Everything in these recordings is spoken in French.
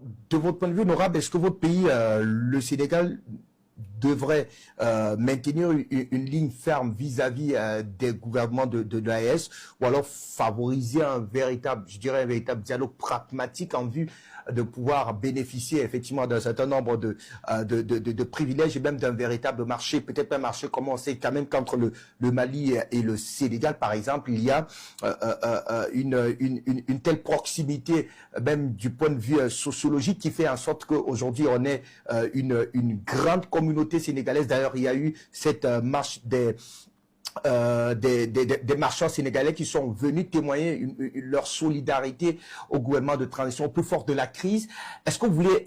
De votre point de vue honorable, est-ce que votre pays, le Sénégal, devrait maintenir une ligne ferme vis-à-vis des gouvernements de l'AES ou alors favoriser un véritable, je dirais un véritable dialogue pragmatique en vue de pouvoir bénéficier effectivement d'un certain nombre de privilèges et même d'un véritable marché, peut-être pas un marché comme on sait quand même qu'entre le Mali et le Sénégal par exemple, il y a une telle proximité même du point de vue sociologique qui fait en sorte qu'aujourd'hui on est une grande communauté sénégalaise. D'ailleurs, il y a eu cette marche des marchands sénégalais qui sont venus témoigner leur solidarité au gouvernement de transition au plus fort de la crise. Est-ce que vous voulez...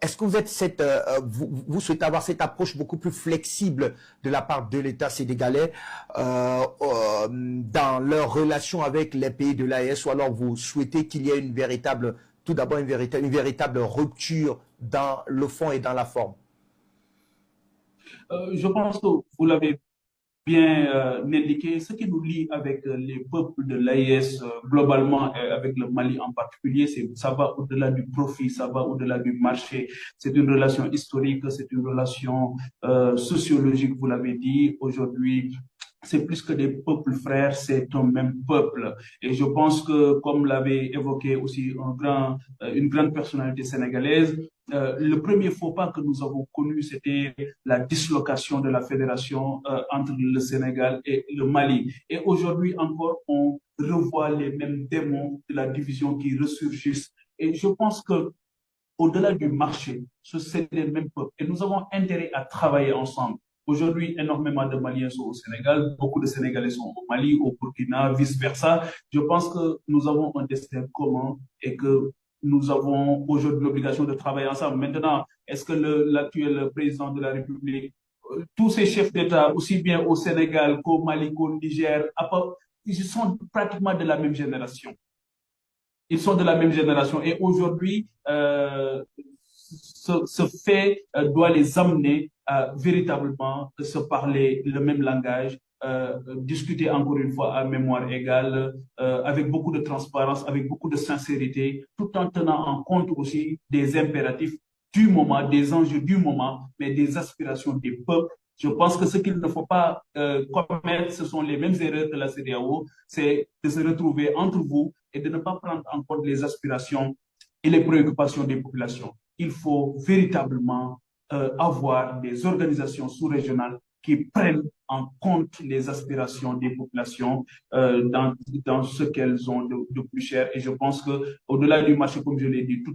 Est-ce que vous êtes vous souhaitez avoir cette approche beaucoup plus flexible de la part de l'État sénégalais dans leur relation avec les pays de l'AES, ou alors vous souhaitez qu'il y ait une véritable, tout d'abord une véritable rupture dans le fond et dans la forme? Je pense que vous l'avez bien indiqué, ce qui nous lie avec les peuples de l'AES globalement et avec le Mali en particulier, ça va au-delà du profit, ça va au-delà du marché. C'est une relation historique, c'est une relation sociologique, vous l'avez dit. Aujourd'hui, c'est plus que des peuples frères, c'est un même peuple. Et je pense que, comme l'avait évoqué aussi une grande personnalité sénégalaise, le premier faux pas que nous avons connu, c'était la dislocation de la fédération entre le Sénégal et le Mali. Et aujourd'hui encore, on revoit les mêmes démons de la division qui ressurgissent. Et je pense que au-delà du marché, ce sont les mêmes peuples. Et nous avons intérêt à travailler ensemble. Aujourd'hui, énormément de Maliens sont au Sénégal, beaucoup de Sénégalais sont au Mali, au Burkina, vice-versa. Je pense que nous avons un destin commun et que nous avons aujourd'hui l'obligation de travailler ensemble. Maintenant, est-ce que l'actuel président de la République, tous ces chefs d'État, aussi bien au Sénégal qu'au Mali, qu'au Niger, ils sont pratiquement de la même génération. Ils sont de la même génération. Et aujourd'hui, ce fait doit les amener à véritablement se parler le même langage, discuter encore une fois à mémoire égale, avec beaucoup de transparence, avec beaucoup de sincérité, tout en tenant en compte aussi des impératifs du moment, des enjeux du moment, mais des aspirations des peuples. Je pense que ce qu'il ne faut pas commettre, ce sont les mêmes erreurs que la CEDEAO, c'est de se retrouver entre vous et de ne pas prendre en compte les aspirations et les préoccupations des populations. Il faut véritablement avoir des organisations sous-régionales qui prennent en compte les aspirations des populations dans ce qu'elles ont de plus cher. Et je pense que au-delà du marché, comme je l'ai dit, tout